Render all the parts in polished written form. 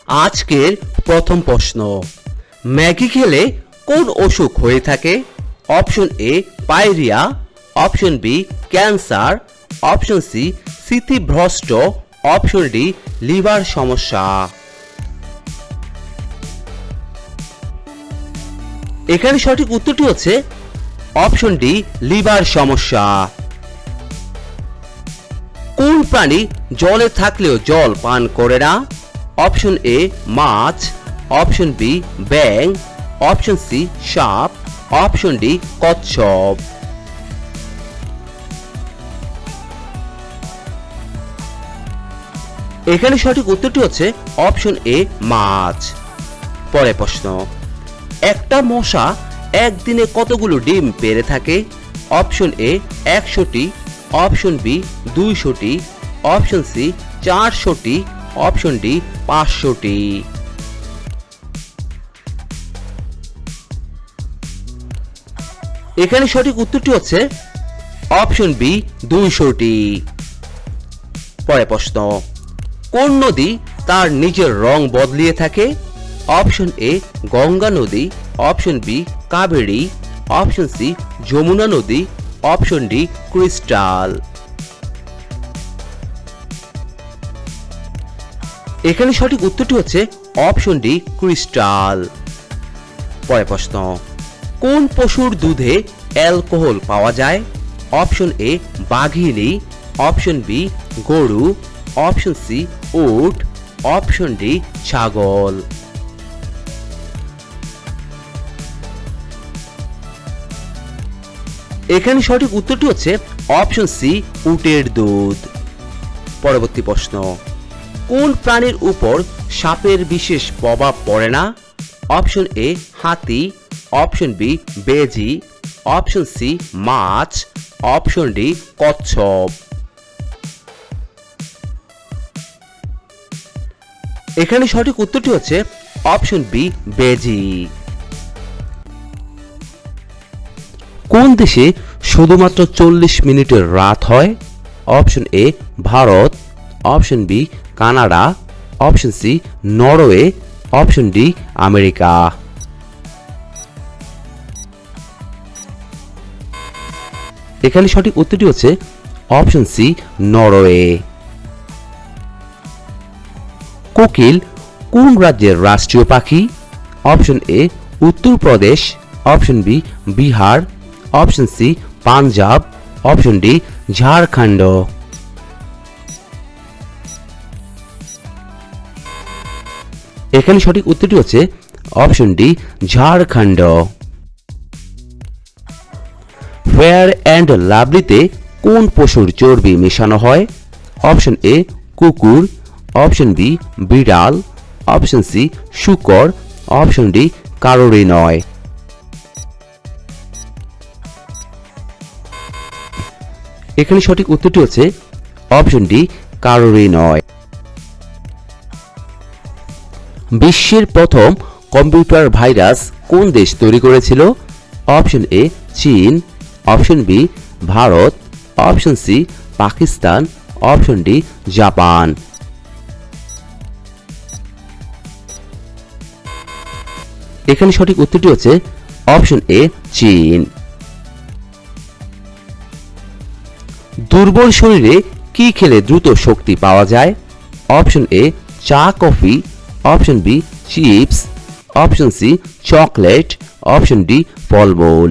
আজকের প্রথম প্রশ্ন, ম্যাগি খেলে কোন অসুখ হয়ে থাকে? Option A pyorrhea, option B cancer, option C স্মৃতিভ্রষ্ট, অপশন ডি লিভার সমস্যা। এখানে সঠিক উত্তরটি হচ্ছে অপশন ডি লিভার সমস্যা। কোন প্রাণী জলে থাকলেও জল পান করে না? অপশন এ মাছ, অপশন বি ব্যাঙ, অপশন সি সাপ, অপশন ডি কচ্ছপ। এখানে সঠিক উত্তরটি হচ্ছে অপশন এ মাছ। পরের প্রশ্ন, একটা মশা একদিনে কতগুলো ডিম পেড়ে থাকে? অপশন এ 100টি, অপশন বি 200টি, অপশন সি 400টি, অপশন ডি 500টি। এখানে সঠিক উত্তরটি হচ্ছে অপশন বি 200টি। পরের প্রশ্ন, কোন নদী তার নিজের রং বদলিয়ে থাকে? অপশন এ গঙ্গা নদী, option B Kaveri, option C Yamuna নদী, অপশন ডি ক্রিস্টাল। এখানে সঠিক উত্তরটি হচ্ছে অপশন ডি ক্রিস্টাল। পরের প্রশ্ন, কোন পশুর দুধে অ্যালকোহল পাওয়া যায়? অপশন এ বাঘিনী, অপশন বি গরু, অপশন সি উট, অপশন ডি ছাগল। এখানে সঠিক উত্তরটি হচ্ছে অপশন সি উটের দুধ। পরবর্তী প্রশ্ন, কোন প্রাণীর উপর সাপের বিশেষ প্রভাব পড়ে না? অপশন এ হাতি, অপশন বি বেজি, অপশন সি মাছ, অপশন ডি কচ্ছপ। এখানে সঠিক উত্তরটি হচ্ছে অপশন বি বেজি। কোন দেশে শুধুমাত্র 40 মিনিটের রাত হয়? Option A Bharat, option B Canada, option C Norway, option D America. এখানে সঠিক উত্তরটি হচ্ছে অপশন সি নরওয়ে। কোকিল কোন রাজ্যের রাষ্ট্রীয় পাখি? Option A Uttar Pradesh, option B Bihar, option C Punjab, option D Jharkhand. এখানে সঠিক উত্তরটি হচ্ছে option D Jharkhand. Fair and লাভলিতে কোন পশুর চর্বি মেশানো হয়? অপশন এ কুকুর, অপশন বি বিড়াল, অপশন সি শূকর, অপশন ডি কারোরই নয়। এখানে সঠিক উত্তরটি হচ্ছে অপশন ডি কারোরই নয়। বিশ্বের প্রথম কম্পিউটার ভাইরাস কোন দেশ তৈরি করেছিল? অপশন এ চীন, option B Bharat, option C Pakistan, option D Japan. এখানে সঠিক উত্তরটি হচ্ছে অপশন এ চীন। দুর্বল শরীরে কি খেলে দ্রুত শক্তি পাওয়া যায়? অপশন এ চা coffee, option B chips, option C chocolate, option D ফলমূল।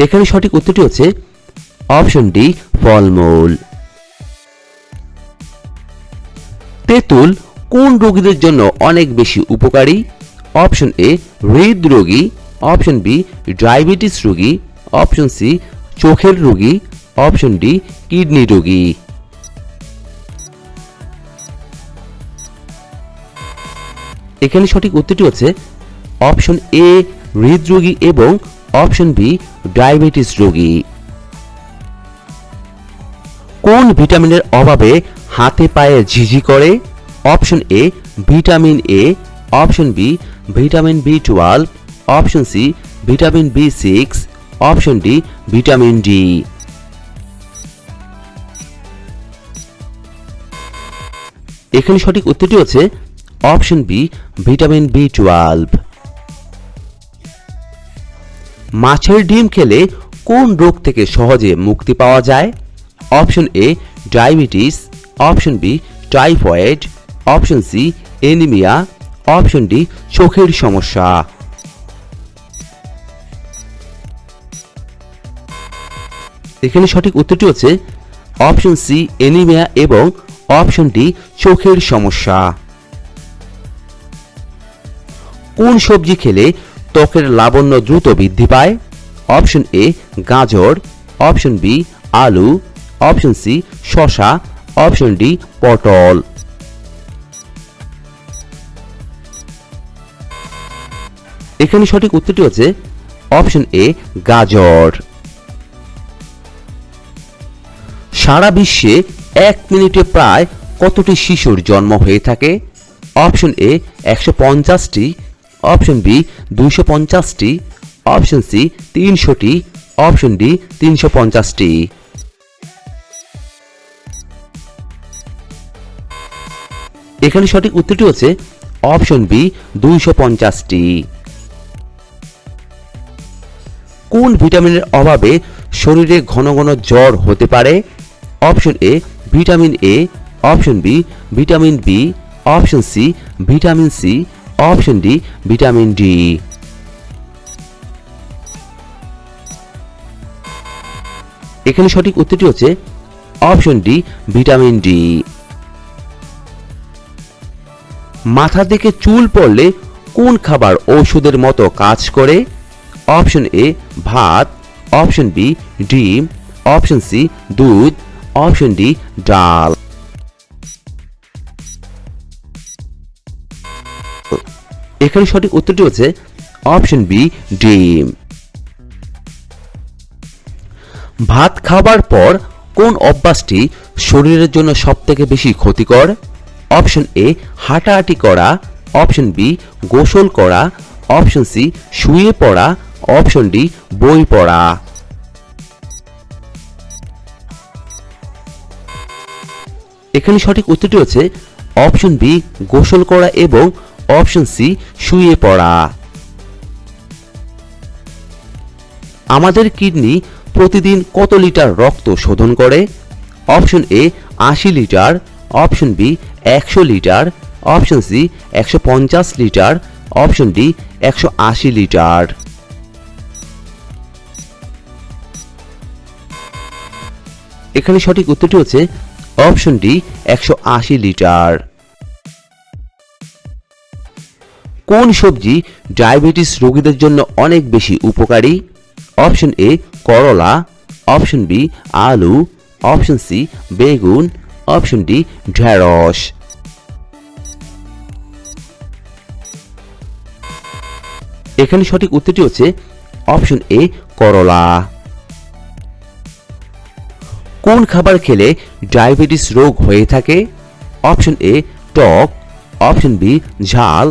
এখানে সঠিক উত্তরটি হচ্ছে অপশন ডি ফলমূল। তেঁতুল কোন রোগীদের জন্য অনেক বেশি উপকারী? অপশন এ হৃদরোগী, অপশন বি ডায়াবেটিস রোগী, অপশন সি চোখের রোগী, অপশন ডি কিডনি রোগী। এখানে সঠিক উত্তরটি হচ্ছে অপশন এ হৃদরোগী এবং অপশন বি ডায়াবেটিস রোগী। কোন ভিটামিনের অভাবে হাতে পায়ে ঝিঝি করে? Option A vitamin A, option B vitamin বি12, অপশন সি ভিটামিন বি6, অপশন ডি ভিটামিন ডি। এখানে সঠিক উত্তরটি হচ্ছে অপশন বি, ভিটামিন B12। মাছের ডিম খেলে কোন রোগ থেকে সহজে মুক্তি পাওয়া যায়? Option A diabetes, option B typhoid, option C anaemia, option D চোখের সমস্যা। এখানে সঠিক উত্তরটি হচ্ছে অপশন সি অ্যানিমিয়া এবং অপশন ডি চোখের সমস্যা। কোন সবজি খেলে ত্বকের লাবণ্য দ্রুত বৃদ্ধি পায়? অপশন এ গাজর, অপশন বি আলু, অপশন সি শসা, অপশন ডি পটল। এখানে সঠিক উত্তরটি হচ্ছে অপশন এ গাজর। সারা বিশ্বে 1 মিনিটে প্রায় কতটি শিশুর জন্ম হয়ে থাকে? অপশন এ 150টি, অপশন বি 250টি, অপশন সি 300টি, অপশন ডি 350টি। এখানে সঠিক উত্তরটি হচ্ছে অপশন বি 250টি। কোন ভিটামিনের অভাবে শরীরে ঘন ঘন জ্বর হতে পারে? Option A vitamin A, option B vitamin B, option C vitamin C, option D vitamin D. এখানে সঠিক উত্তরটি হচ্ছে অপশন ডি ভিটামিন ডি। মাথা থেকে চুল পড়লে কোন খাবার ঔষধের মতো কাজ করে? অপশন এ ভাত, অপশন বি ডিম, অপশন সি দুধ, অপশন ডি ডাল। এখানে সঠিক উত্তরটি হচ্ছে অপশন বি ডিম। ভাত খাবার পর কোন অভ্যাসটি শরীরের জন্য সবথেকে বেশি ক্ষতিকর? অপশন এ হাঁটাহাঁটি করা, অপশন বি গোসল করা, অপশন সি শুয়ে পড়া, অপশন ডি বই পড়া। এখানে সঠিক উত্তরটি হচ্ছে অপশন বি গোসল করা এবং অপশন সি শুয়ে পড়া। আমাদের কিডনি প্রতিদিন কত লিটার রক্ত শোধন করে? Option A 80 litre, option B 100 litre, option C 150 litre, option D 180 litre. এখানে সঠিক উত্তরটি হচ্ছে অপশন ডি 180 লিটার। কোন সবজি ডায়াবেটিস রোগীদের জন্য অনেক বেশি উপকারী? অপশন এ করলা, অপশন বি আলু, অপশন সি বেগুন, অপশন ডি ঢেঁড়স। এখানে সঠিক উত্তরটি হচ্ছে অপশন এ করলা। কোন খাবার খেলে ডায়াবেটিস রোগ হয়ে থাকে? অপশন এ টক, অপশন বি ঝাল,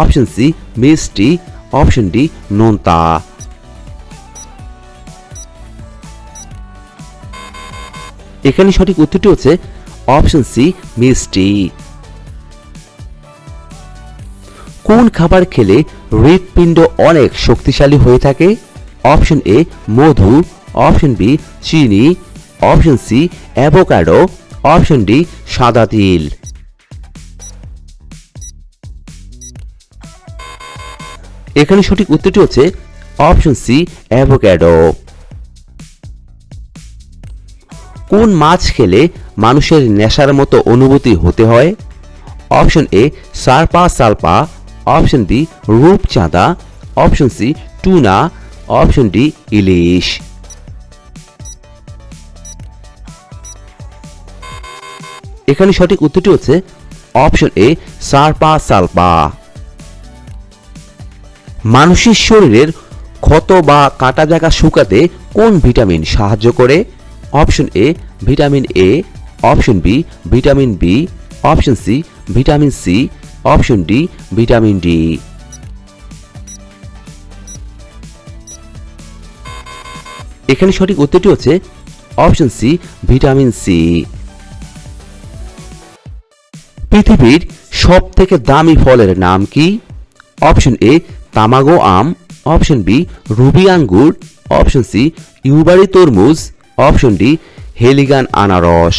অপশন সি মিষ্টি, অপশন ডি নোনতা। এখানে সঠিক উত্তরটি হচ্ছে অপশন সি মিষ্টি। কোন খাবার খেলে হৃৎপিণ্ড অনেক শক্তিশালী হয়ে থাকে? অপশন এ মধু, অপশন বি চিনি, option C avocado, option D সাদা তিল। এখানে সঠিক উত্তরটি হচ্ছে অপশন সি অ্যাভোকাডো। কোন মাছ খেলে মানুষের নেশার মতো অনুভূতি হতে হয়? Option A sarpa salpa, option B রূপচাঁদা, option C tuna, option D ইলিশ। এখানে সঠিক উত্তরটি হচ্ছে অপশন এ সারপা সালপা। মানুষের শরীরের ক্ষত বা কাটা জায়গা শুকাতে কোন ভিটামিন সাহায্য করে? Option A vitamin A, option B vitamin B, option C vitamin C, option D vitamin D. এখানে সঠিক উত্তরটি হচ্ছে অপশন সি ভিটামিন সি। পৃথিবীর সব থেকে দামি ফলের নাম কি? অপশন এ তামাগো আম, অপশন বি রুবি আঙ্গুর, অপশন সি ইউবারি তরমুজ, অপশন ডি হেলিগান আনারস।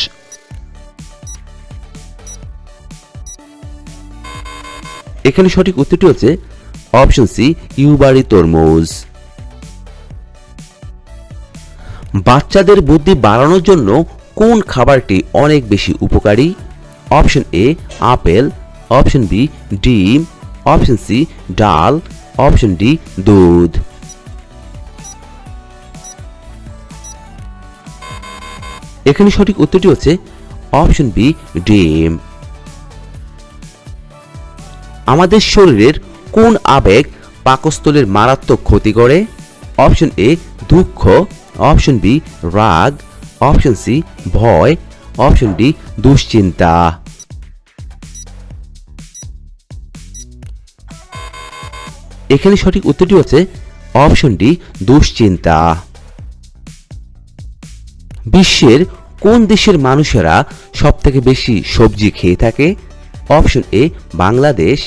এখানে সঠিক উত্তরটি হচ্ছে অপশন সি ইউবারি তরমুজ। বাচ্চাদের বুদ্ধি বাড়ানোর জন্য কোন খাবারটি অনেক বেশি উপকারী? Option A apple, option B ডিম, অপশন সি ডাল, অপশন ডি দুধ। এখানে সঠিক উত্তরটি হচ্ছে অপশন বি ডিম। আমাদের শরীরের কোন আবেগ পাকস্থলীর মারাত্মক ক্ষতি করে? অপশন এ দুঃখ, অপশন বি রাগ, অপশন সি ভয়, অপশন ডি দুশ্চিন্তা। এখানে সঠিক উত্তরটি হচ্ছে অপশন ডি দুশ্চিন্তা। বিশ্বের কোন দেশের মানুষেরা সবথেকে বেশি সবজি খেয়ে থাকে? Option A Bangladesh,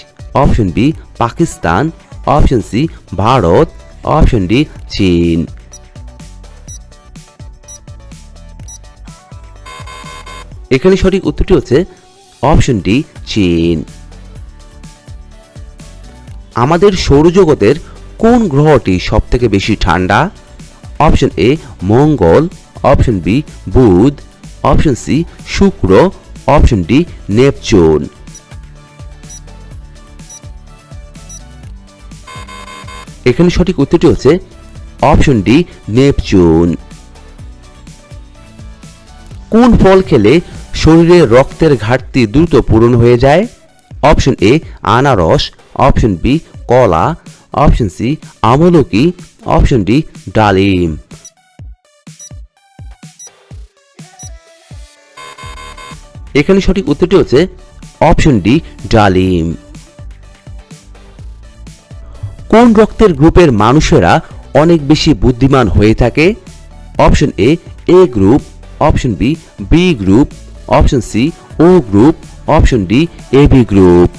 option B Pakistan, option C Bharat, option D চীন। এখানে সঠিক উত্তরটি হচ্ছে অপশন ডি চীন। আমাদের সৌরজগতের কোন গ্রহটি সবথেকে বেশি ঠান্ডা? অপশন এ মঙ্গল, অপশন বি বুধ, অপশন সি শুক্র, অপশন ডি নেপচুন। এখানে সঠিক উত্তরটি হচ্ছে অপশন ডি নেপচুন। কোন ফল খেলে শরীরে রক্তের ঘাটতি দ্রুত পূরণ হয়ে যায়? অপশন এ আনারস, অপশন বি কলা, অপশন সি আমলকি, অপশন ডি ডালিম। এখানে সঠিক উত্তরটি হচ্ছে অপশন ডি ডালিম। কোন রক্তের গ্রুপের মানুষেরা অনেক বেশি বুদ্ধিমান হয়ে থাকে? Option A group, option B B group, option C O group, option D AB group.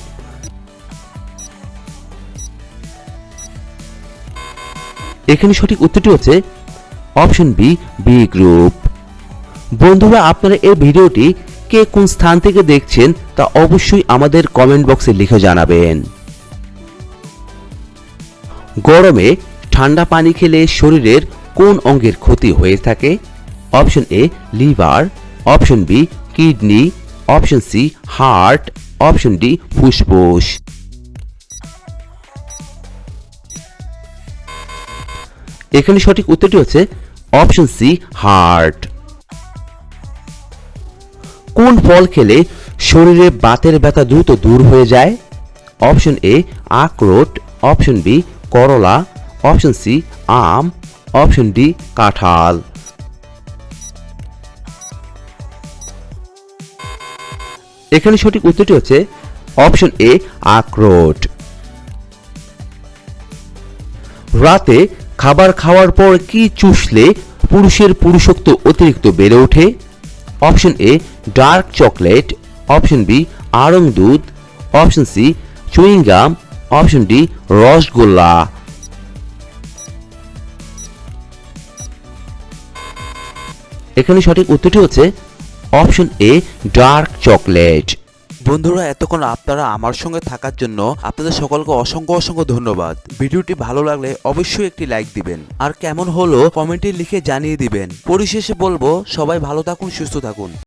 এখানে সঠিক উত্তরটি হচ্ছে অপশন বি বি গ্রুপ। বন্ধুরা, আপনারা এই ভিডিওটি কে কোন স্থান থেকে দেখছেন তা অবশ্যই আমাদের কমেন্ট বক্সে লিখে জানাবেন। গরমে ঠান্ডা পানি খেলে শরীরের কোন অঙ্গের ক্ষতি হয়ে থাকে? Option A liver, option B kidney, option C heart, option D ফুসফুস। এখানে সঠিক উত্তরটি হচ্ছে অপশন সি হার্ট। কোন ফল খেলে শরীরে বাতের ব্যথা দ্রুত দূর হয়ে যায়? অপশন এ আখরোট, অপশন বি করলা, অপশন সি আম, অপশন ডি কাঁঠাল। এখানে সঠিক উত্তরটি হচ্ছে অপশন এ আখরোট। রাতে খাবার খাওয়ার পর কি চুষলে পুরুষের পুরুষত্ব অতিরিক্ত বেড়ে ওঠে? Option A dark chocolate, option B আড়ং দুধ, option C chewing gum, option D rasgulla. এখানে সঠিক উত্তরটি হচ্ছে অপশন এ ডার্ক চকলেট। বন্ধুরা, এতক্ষণ আপনারা আমার সঙ্গে থাকার জন্য আপনাদের সকলকে অসংখ্য অসংখ্য ধন্যবাদ। ভিডিওটি ভালো লাগলে অবশ্যই একটি লাইক দিবেন, আর কেমন হলো কমেন্টে লিখে জানিয়ে দিবেন। পরিশেষে বলবো, সবাই ভালো থাকুন, সুস্থ থাকুন।